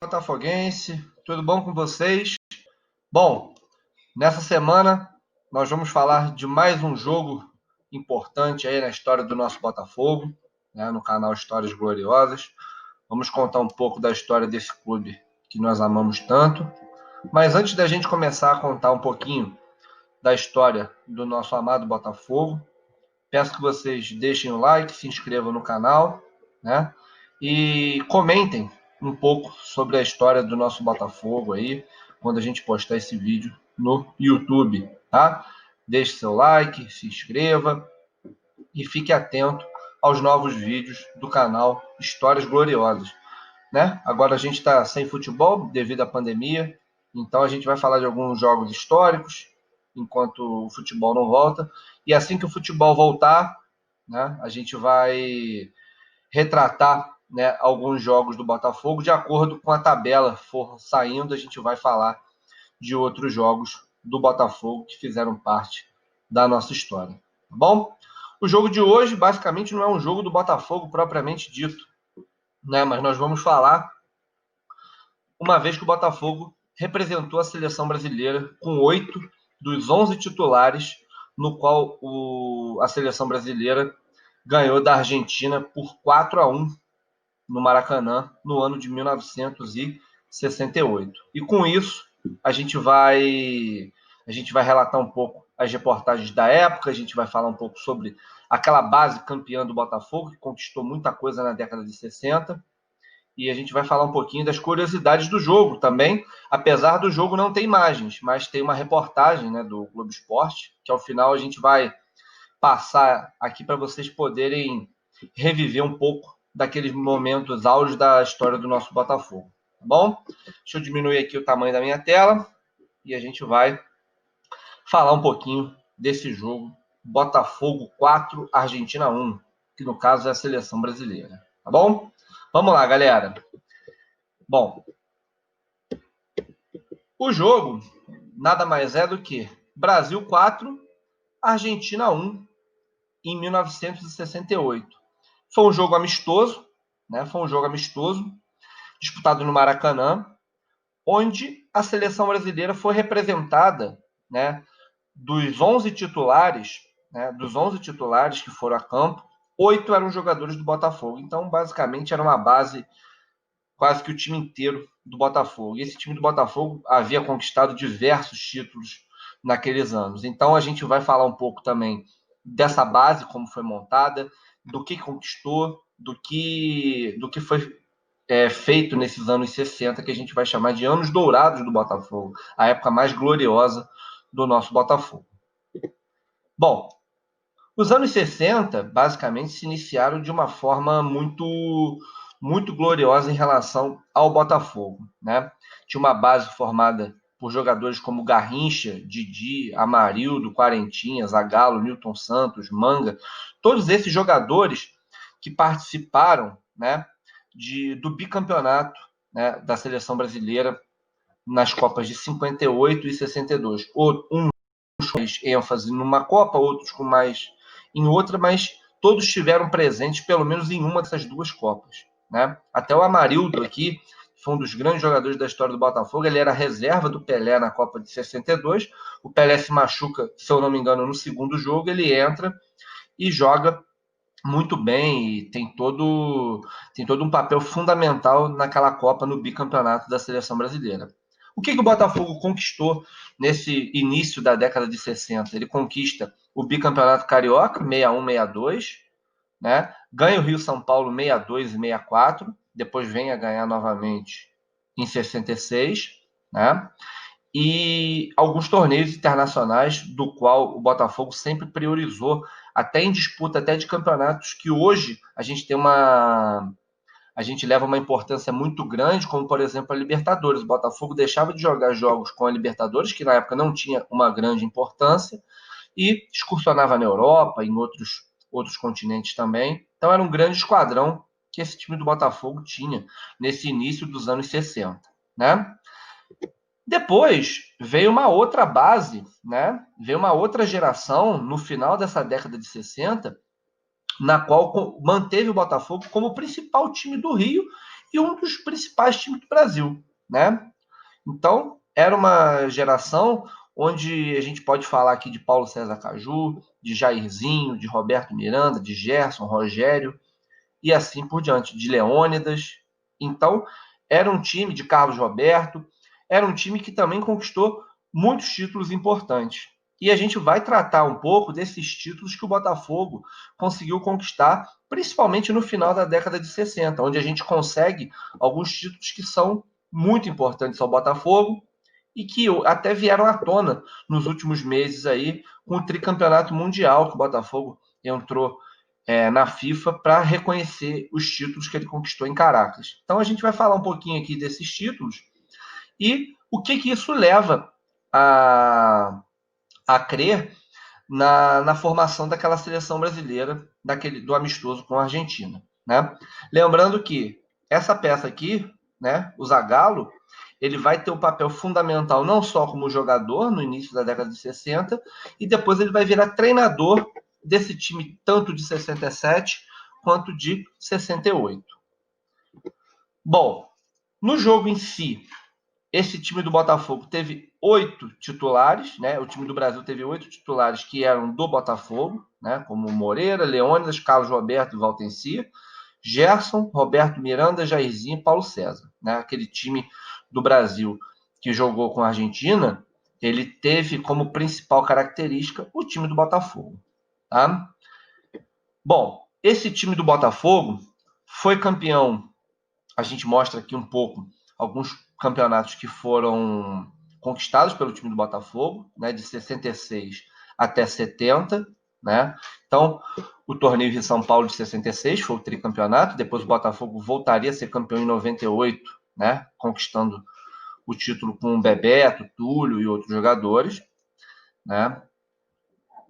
Botafoguense, tudo bom com vocês? Bom, nessa semana nós vamos falar de mais um jogo importante aí na história do nosso Botafogo, né, no canal Histórias Gloriosas. Vamos contar um pouco da história desse clube que nós amamos tanto. Mas antes da gente começar a contar um pouquinho da história do nosso amado Botafogo, peço que vocês deixem o like, se inscrevam no canal, né? E comentem um pouco sobre a história do nosso Botafogo aí, quando a gente postar esse vídeo no YouTube, tá? Deixe seu like, se inscreva e fique atento aos novos vídeos do canal Histórias Gloriosas, né? Agora a gente está sem futebol devido à pandemia, então a gente vai falar de alguns jogos históricos enquanto o futebol não volta. E assim que o futebol voltar, né, a gente vai retratar, né, alguns jogos do Botafogo de acordo com a tabela for saindo. A gente vai falar de outros jogos do Botafogo que fizeram parte da nossa história, tá bom? O jogo de hoje basicamente não é um jogo do Botafogo propriamente dito, né, mas nós vamos falar uma vez que o Botafogo representou a seleção brasileira com 8 dos 11 titulares, no qual a seleção brasileira ganhou da Argentina por 4-1 no Maracanã, no ano de 1968. E com isso, a gente vai relatar um pouco as reportagens da época, a gente vai falar um pouco sobre aquela base campeã do Botafogo, que conquistou muita coisa na década de 60, e a gente vai falar um pouquinho das curiosidades do jogo também, apesar do jogo não ter imagens, mas tem uma reportagem, né, do Globo Esporte, que ao final a gente vai passar aqui para vocês poderem reviver um pouco daqueles momentos áureos da história do nosso Botafogo, tá bom? Deixa eu diminuir aqui o tamanho da minha tela e a gente vai falar um pouquinho desse jogo Botafogo 4, Argentina 1, que no caso é a seleção brasileira, tá bom? Vamos lá, galera. Bom, o jogo nada mais é do que Brasil 4, Argentina 1, em 1968. Foi um jogo amistoso, né? Foi um jogo amistoso, disputado no Maracanã, onde a seleção brasileira foi representada, né? Dos 11 titulares, né? Dos 11 titulares que foram a campo, 8 eram jogadores do Botafogo. Então, basicamente, era uma base quase que o time inteiro do Botafogo. E esse time do Botafogo havia conquistado diversos títulos naqueles anos. Então a gente vai falar um pouco também dessa base, como foi montada, do que conquistou, do que foi feito nesses anos 60, que a gente vai chamar de anos dourados do Botafogo, a época mais gloriosa do nosso Botafogo. Bom, os anos 60, basicamente, se iniciaram de uma forma muito gloriosa em relação ao Botafogo, né? Tinha uma base formada por jogadores como Garrincha, Didi, Amarildo, Quarentinha, Zagallo, Newton Santos, Manga, todos esses jogadores que participaram, né, do bicampeonato, né, da seleção brasileira nas Copas de 58 e 62. Um mais ênfase numa Copa, outros com mais em outra, mas todos tiveram presentes pelo menos em uma dessas duas Copas, né? Até o Amarildo aqui, que foi um dos grandes jogadores da história do Botafogo, ele era reserva do Pelé na Copa de 62. O Pelé se machuca, se eu não me engano, no segundo jogo, ele entra e joga muito bem e tem todo um papel fundamental naquela Copa, no bicampeonato da seleção brasileira. O que o Botafogo conquistou nesse início da década de 60? Ele conquista o bicampeonato carioca, 61, 62, né? Ganha o Rio-São Paulo 62 e 64, depois vem a ganhar novamente em 66, né? E alguns torneios internacionais, do qual o Botafogo sempre priorizou, até em disputa até de campeonatos que hoje a gente leva uma importância muito grande, como por exemplo a Libertadores. O Botafogo deixava de jogar jogos com a Libertadores, que na época não tinha uma grande importância, e excursionava na Europa, em outros continentes também. Então era um grande esquadrão que esse time do Botafogo tinha nesse início dos anos 60, né? Depois veio uma outra base, né? Veio uma outra geração no final dessa década de 60, na qual manteve o Botafogo como principal time do Rio e um dos principais times do Brasil, né? Então, era uma geração onde a gente pode falar aqui de Paulo César Caju, de Jairzinho, de Roberto Miranda, de Gerson, Rogério, e assim por diante, de Leônidas. Então, era um time de Carlos Roberto, era um time que também conquistou muitos títulos importantes. E a gente vai tratar um pouco desses títulos que o Botafogo conseguiu conquistar, principalmente no final da década de 60, onde a gente consegue alguns títulos que são muito importantes ao Botafogo e que até vieram à tona nos últimos meses aí, com o tricampeonato mundial que o Botafogo entrou na FIFA para reconhecer os títulos que ele conquistou em Caracas. Então a gente vai falar um pouquinho aqui desses títulos e o que isso leva a crer na formação daquela seleção brasileira, do amistoso com a Argentina. Né? Lembrando que essa peça aqui, né, o Zagallo, ele vai ter um papel fundamental não só como jogador no início da década de 60, e depois ele vai virar treinador desse time tanto de 67 quanto de 68. Bom, no jogo em si, esse time do Botafogo teve 8 titulares, né? O time do Brasil teve 8 titulares que eram do Botafogo, né? Como Moreira, Leônidas, Carlos Roberto e Valtenci, Gerson, Roberto Miranda, Jairzinho e Paulo César, né? Aquele time do Brasil que jogou com a Argentina, ele teve como principal característica o time do Botafogo, tá? Bom, esse time do Botafogo foi campeão. A gente mostra aqui um pouco alguns campeonatos que foram conquistados pelo time do Botafogo, né, de 66 até 70, né? Então, o torneio de São Paulo de 66 foi o tricampeonato, depois o Botafogo voltaria a ser campeão em 98, né, conquistando o título com o Bebeto, Túlio e outros jogadores, né?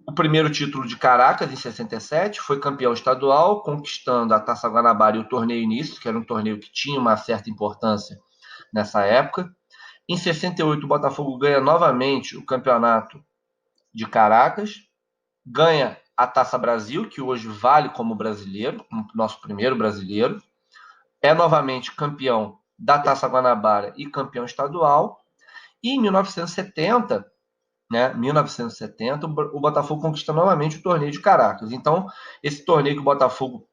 O primeiro título de Caracas, em 67, foi campeão estadual, conquistando a Taça Guanabara e o torneio início, que era um torneio que tinha uma certa importância nessa época. Em 68, o Botafogo ganha novamente o campeonato de Caracas, ganha a Taça Brasil, que hoje vale como brasileiro, como nosso primeiro brasileiro, é novamente campeão da Taça Guanabara e campeão estadual, e em 1970, né, 1970, o Botafogo conquista novamente o torneio de Caracas. Então, esse torneio que o Botafogo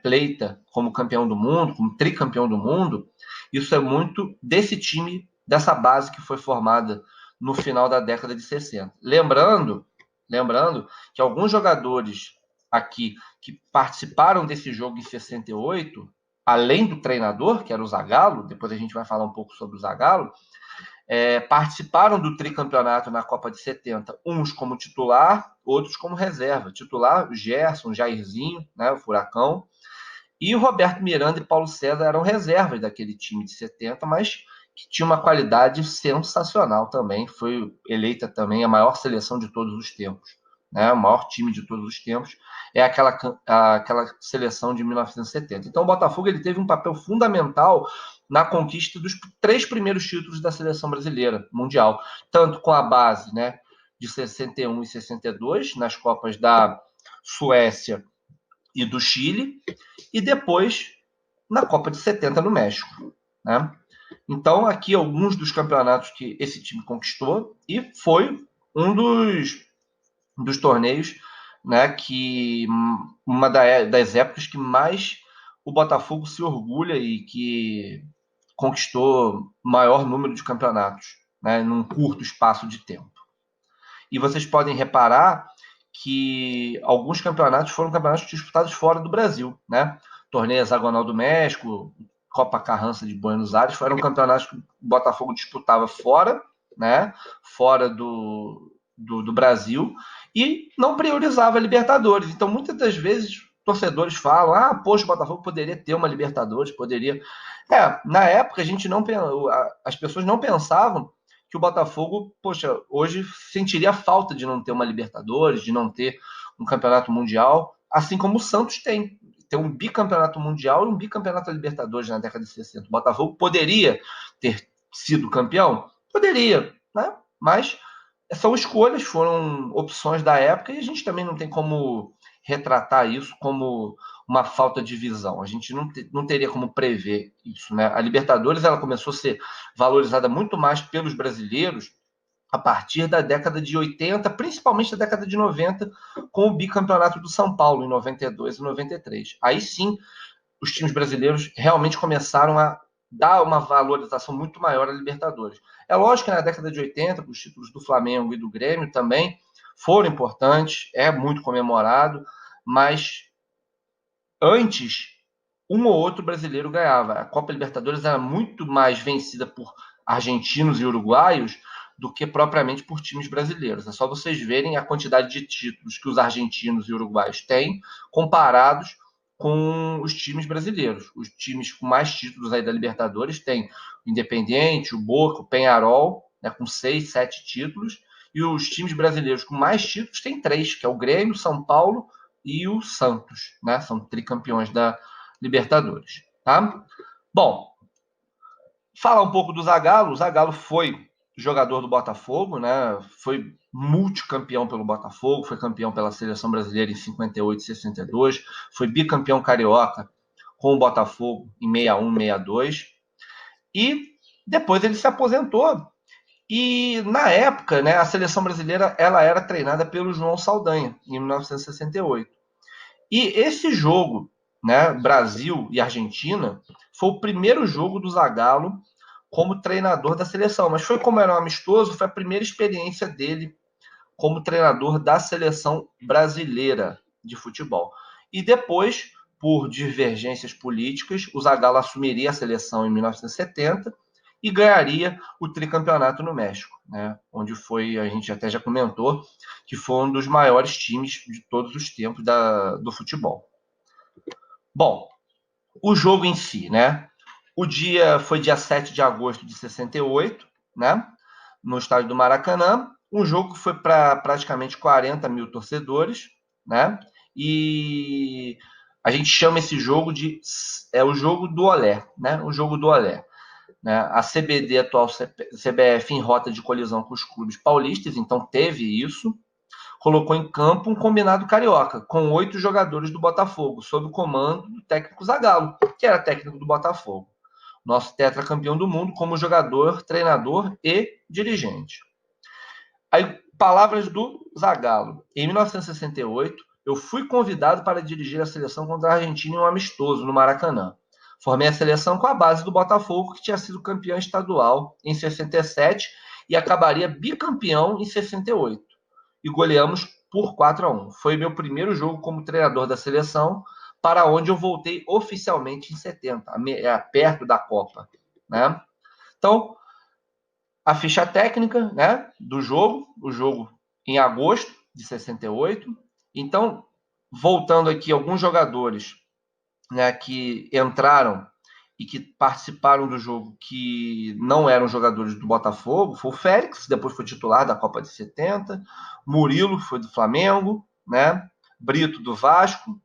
pleita como campeão do mundo, como tricampeão do mundo, isso é muito desse time, dessa base que foi formada no final da década de 60. Lembrando que alguns jogadores aqui que participaram desse jogo em 68, além do treinador, que era o Zagallo, depois a gente vai falar um pouco sobre o Zagallo, participaram do tricampeonato na Copa de 70, uns como titular, outros como reserva. Titular, o Gerson, Jairzinho, né, o Furacão, e o Roberto Miranda e Paulo César eram reservas daquele time de 70, mas que tinha uma qualidade sensacional também. Foi eleita também a maior seleção de todos os tempos, né? O maior time de todos os tempos é aquela seleção de 1970. Então o Botafogo ele teve um papel fundamental na conquista dos 3 primeiros títulos da seleção brasileira mundial, tanto com a base, né, de 61 e 62 nas Copas da Suécia e do Chile, e depois na Copa de 70 no México, né? Então, aqui alguns dos campeonatos que esse time conquistou, e foi um dos torneios, né, que uma das épocas que mais o Botafogo se orgulha e que conquistou maior número de campeonatos, né, num curto espaço de tempo. E vocês podem reparar que alguns campeonatos foram campeonatos disputados fora do Brasil, né? Torneio Hexagonal do México, Copa Carrança de Buenos Aires, foram campeonatos que o Botafogo disputava fora, né? Fora do Brasil, e não priorizava a Libertadores. Então, muitas das vezes, torcedores falam, poxa, o Botafogo poderia ter uma Libertadores, poderia... na época, as pessoas não pensavam que o Botafogo, poxa, hoje sentiria falta de não ter uma Libertadores, de não ter um campeonato mundial, assim como o Santos tem um bicampeonato mundial e um bicampeonato Libertadores na década de 60. O Botafogo poderia ter sido campeão? Poderia, né? Mas são escolhas, foram opções da época e a gente também não tem como retratar isso como uma falta de visão. A gente não teria como prever isso, né? A Libertadores ela começou a ser valorizada muito mais pelos brasileiros a partir da década de 80, principalmente da década de 90, com o bicampeonato do São Paulo, em 92 e 93. Aí sim, os times brasileiros realmente começaram a dar uma valorização muito maior à Libertadores. É lógico que na década de 80, os títulos do Flamengo e do Grêmio também foram importantes, é muito comemorado, mas antes, um ou outro brasileiro ganhava. A Copa Libertadores era muito mais vencida por argentinos e uruguaios do que propriamente por times brasileiros. É só vocês verem a quantidade de títulos que os argentinos e uruguaios têm comparados com os times brasileiros. Os times com mais títulos aí da Libertadores têm o Independiente, o Boca, o Peñarol, né, com 6, 7 títulos, e os times brasileiros com mais títulos têm 3, que é o Grêmio, São Paulo e o Santos, né? São tricampeões da Libertadores, tá? Bom, falar um pouco do Zagallo. O Zagallo foi jogador do Botafogo, né? Foi multicampeão pelo Botafogo, foi campeão pela seleção brasileira em 58 e 62, foi bicampeão carioca com o Botafogo em 61, 62 e depois ele se aposentou. E na época, né, a seleção brasileira ela era treinada pelo João Saldanha em 1968. E esse jogo, né, Brasil e Argentina, foi o primeiro jogo do Zagallo como treinador da seleção. Mas foi como era um amistoso, foi a primeira experiência dele como treinador da seleção brasileira de futebol. E depois, por divergências políticas, o Zagallo assumiria a seleção em 1970 e ganharia o tricampeonato no México, né? Onde foi, a gente até já comentou, que foi um dos maiores times de todos os tempos do futebol. Bom, o jogo em si, né? O dia foi dia 7 de agosto de 68, né? No estádio do Maracanã. Um jogo que foi para praticamente 40 mil torcedores, né? E a gente chama esse jogo de o jogo do Olé, né? O jogo do Olé. Né? A CBD, atual CBF, em rota de colisão com os clubes paulistas, então teve isso. Colocou em campo um combinado carioca, com 8 jogadores do Botafogo, sob o comando do técnico Zagallo, que era técnico do Botafogo. Nosso tetracampeão do mundo como jogador, treinador e dirigente. Aí, palavras do Zagallo. Em 1968, eu fui convidado para dirigir a seleção contra a Argentina em um amistoso no Maracanã. Formei a seleção com a base do Botafogo, que tinha sido campeão estadual em 67 e acabaria bicampeão em 68. E goleamos por 4-1. Foi meu primeiro jogo como treinador da seleção, para onde eu voltei oficialmente em 70, perto da Copa. Né? Então, a ficha técnica, né, do jogo, o jogo em agosto de 68. Então, voltando aqui, alguns jogadores, né, que entraram e que participaram do jogo que não eram jogadores do Botafogo, foi o Félix, depois foi titular da Copa de 70, Murilo foi do Flamengo, né, Brito do Vasco,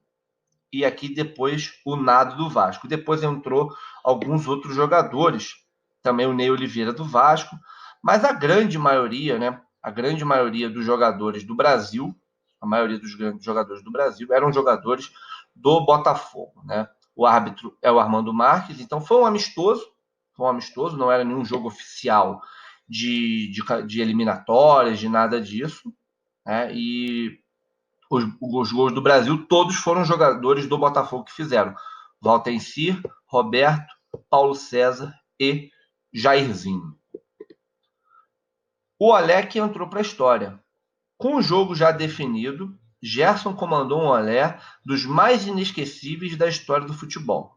e aqui depois o Nado do Vasco. Depois entrou alguns outros jogadores, também o Ney Oliveira do Vasco, mas a grande maioria, né, a grande maioria dos jogadores do Brasil, a maioria dos grandes jogadores do Brasil eram jogadores do Botafogo, né? O árbitro é o Armando Marques, então foi um amistoso, não era nenhum jogo oficial de eliminatórias, de nada disso, né? E os gols do Brasil, todos foram jogadores do Botafogo que fizeram. Valtencir, Roberto, Paulo César e Jairzinho. O Olé entrou para a história. Com o jogo já definido, Gerson comandou um Olé dos mais inesquecíveis da história do futebol.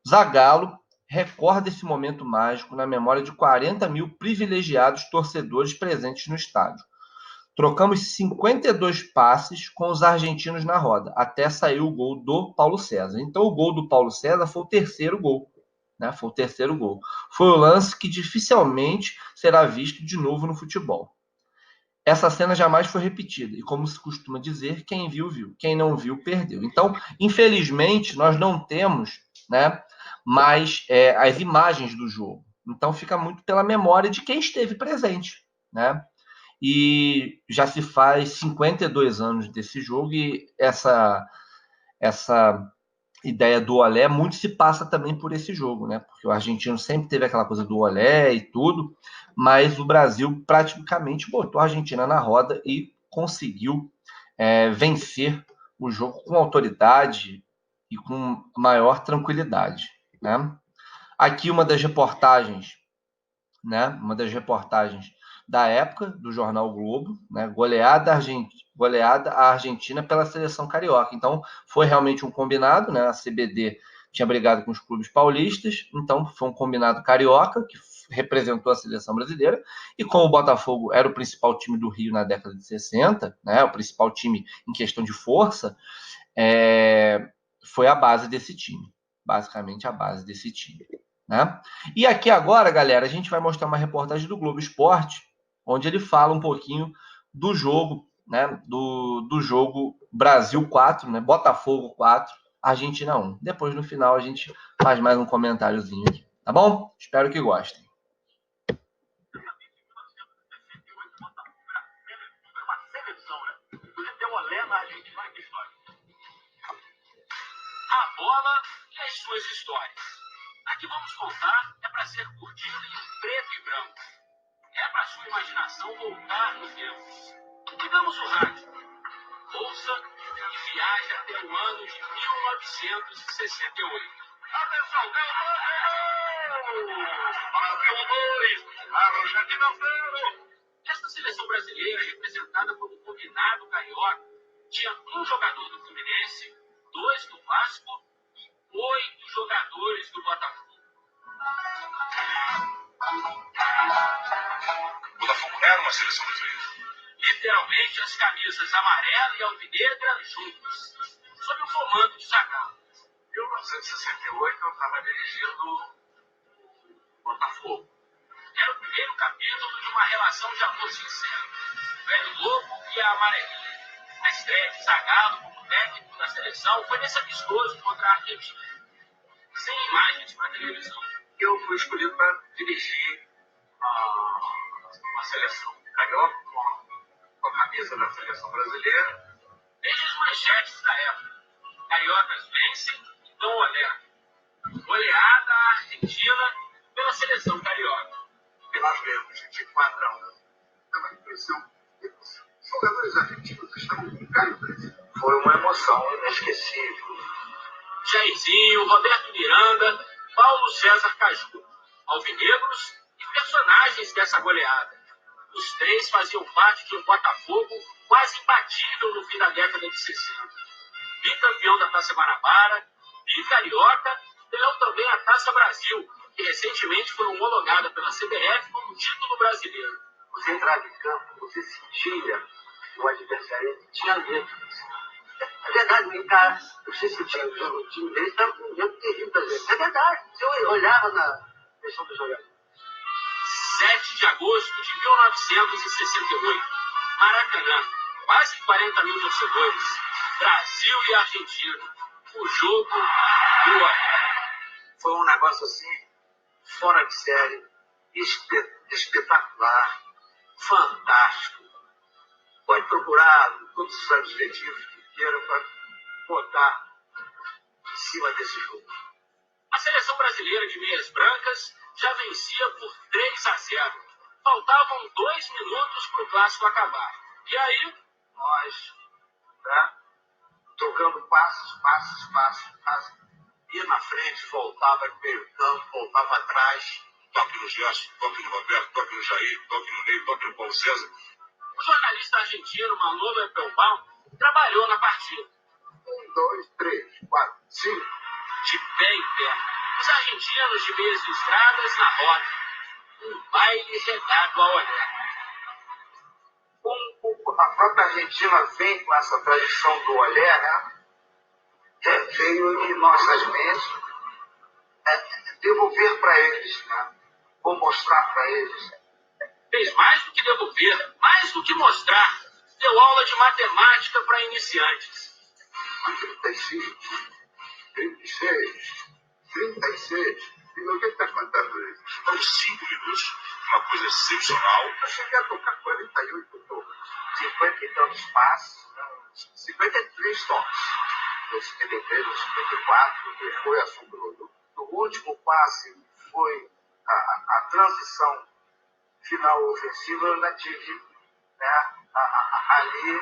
Zagallo recorda esse momento mágico na memória de 40 mil privilegiados torcedores presentes no estádio. Trocamos 52 passes com os argentinos na roda, até sair o gol do Paulo César. Então, o gol do Paulo César foi o terceiro gol. Né? Foi o terceiro gol. Foi o lance que dificilmente será visto de novo no futebol. Essa cena jamais foi repetida. E como se costuma dizer, quem viu, viu. Quem não viu, perdeu. Então, infelizmente, nós não temos, né, mais as imagens do jogo. Então, fica muito pela memória de quem esteve presente. Né? E já se faz 52 anos desse jogo e essa ideia do olé, muito se passa também por esse jogo, né? Porque o argentino sempre teve aquela coisa do olé e tudo, mas o Brasil praticamente botou a Argentina na roda e conseguiu vencer o jogo com autoridade e com maior tranquilidade, né? Aqui uma das reportagens, né? Uma das reportagens da época do jornal Globo, né? Goleada a Argentina pela seleção carioca. Então foi realmente um combinado, né? A CBD tinha brigado com os clubes paulistas, então foi um combinado carioca que representou a seleção brasileira. E como o Botafogo era o principal time do Rio na década de 60, né? O principal time em questão de força, foi a base desse time, basicamente a base desse time, né? E aqui agora, galera, a gente vai mostrar uma reportagem do Globo Esporte, onde ele fala um pouquinho do jogo, né? Do jogo Brasil 4, né? Botafogo 4, Argentina 1. Depois, no final, a gente faz mais um comentáriozinho aqui, tá bom? Espero que gostem. A bola e as suas histórias. A que vamos contar é para ser curtida em preto e branco. É para sua imaginação voltar no tempo. Ligamos o rádio, ouça e viaje até o ano de 1968. Atenção, esta seleção brasileira, representada por um combinado carioca, tinha um jogador do Fluminense, 2 do Vasco e 8 jogadores do Botafogo. O Botafogo era uma seleção brasileira. Literalmente, as camisas amarela e alvinegra juntas, sob o comando de Zagallo. Em 1968, eu estava dirigindo o Botafogo. Era o primeiro capítulo de uma relação de amor sincero. O velho lobo e a amarelinha. A estreia de Zagallo como técnico da seleção foi nesse amistoso contra a Argentina. Sem imagens para televisão. Eu fui escolhido para dirigir uma seleção carioca com a camisa da seleção brasileira. Veja as manchetes da época. Cariocas vencem e dão olhada. Goleada a Argentina pela seleção carioca. E nós vemos de 4-1. É uma impressão. Os jogadores argentinos estavam com cara. Foi uma emoção inesquecível. Jairzinho, Roberto Miranda, Paulo César Caju, alvinegros e personagens dessa goleada. Os 3 faziam parte de um Botafogo quase imbatível no fim da década de 60. Bicampeão da Taça Guanabara, bicarioca, ganhou também a Taça Brasil, que recentemente foi homologada pela CBF como título brasileiro. Você entrava em campo, você sentia o adversário, tinha medo. É verdade, cara, você sentia o time dele estava com um medo terrível da gente. É verdade, eu olhava na questão do jogador. 7 de agosto de 1968, Maracanã, quase 40 mil torcedores, Brasil e Argentina, o jogo do olhar. Foi um negócio assim, fora de série, espetacular, fantástico. Pode procurar todos os adjetivos que queiram para botar em cima desse jogo. A seleção brasileira de meias brancas já vencia por 3-0. Faltavam 2 minutos para o clássico acabar. E aí, nós, né, trocando passos. Ia na frente, voltava no meio campo, voltava atrás. Toque no Gerson, toque no Roberto, toque no Jair, toque no Ney, toque no Paulo César. O jornalista argentino Manolo Eppelbaum trabalhou na partida. 1, 2, 3, 4, 5. De pé em pé. Os argentinos de meias listradas na roda. Um baile regado a olhar. A própria Argentina vem com essa tradição do olhar, né? Veio em nossas mentes devolver para eles, né? Ou mostrar para eles. Fez mais do que devolver, mais do que mostrar. Deu aula de matemática para iniciantes. 35, 36, 36. E o que está contando isso? Foram 5 minutos, uma coisa excepcional. Eu cheguei a tocar 48 toques. 50 e tantos passos, 53 toques. em 53 ou 54, que foi assombroso. O último passe foi a transição final ofensiva, eu ainda tive, né, ali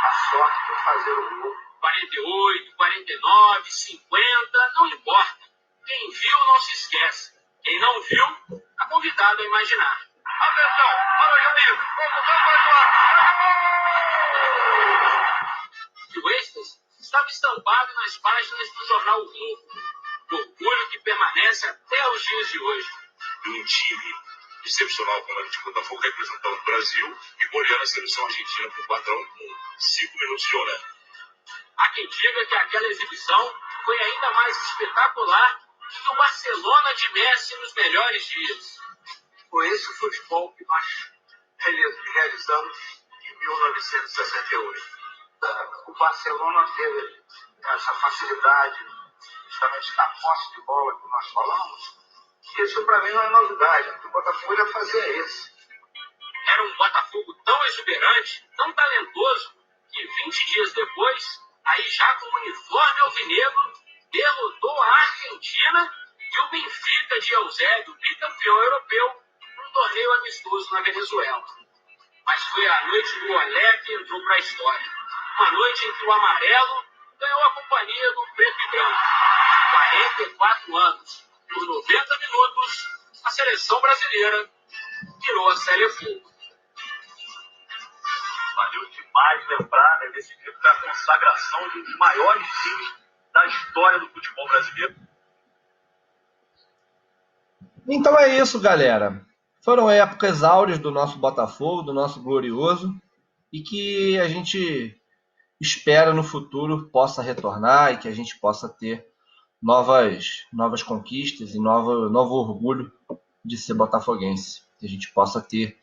a sorte de fazer o gol. 48, 49, 50, não importa. Quem viu não se esquece. Quem não viu, está convidado a imaginar. Atenção, olha o Juninho, E o êxtase estava estampado nas páginas do jornal o Globo. Orgulho que permanece até os dias de hoje. E um time excepcional como era de Botafogo representando o Brasil e goleando a seleção argentina por 4-1 com 5 minutos de hora. Há quem diga que aquela exibição foi ainda mais espetacular que o Barcelona de Messi nos melhores dias. Foi esse o futebol que nós realizamos em 1968. O Barcelona teve essa facilidade, justamente da posse de bola que nós falamos. Isso para mim não é novidade. O que o Botafogo ia fazer é isso. Era um Botafogo tão exuberante, tão talentoso, que 20 dias depois, aí já com o uniforme alvinegro, derrotou a Argentina e o Benfica de Eusébio, bicampeão europeu, num torneio amistoso na Venezuela. Mas foi a noite do Olé que entrou para a história. Uma noite em que o amarelo ganhou a companhia do preto e branco. 44 anos, por 90 minutos, a seleção brasileira virou a Série Fogo. Valeu demais lembrar, né, desse dia da consagração de um dos maiores times da história do futebol brasileiro. Então é isso, galera. Foram épocas áureas do nosso Botafogo, do nosso glorioso, e que a gente espera no futuro possa retornar e que a gente possa ter novas conquistas e novo orgulho de ser botafoguense. Que a gente possa ter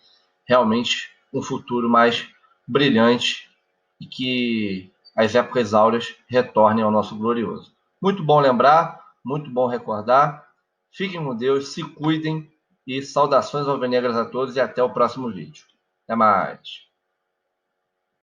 realmente um futuro mais brilhante e que as épocas áureas retornem ao nosso glorioso. Muito bom lembrar, muito bom recordar. Fiquem com Deus, se cuidem e saudações alvinegras a todos e até o próximo vídeo. Até mais!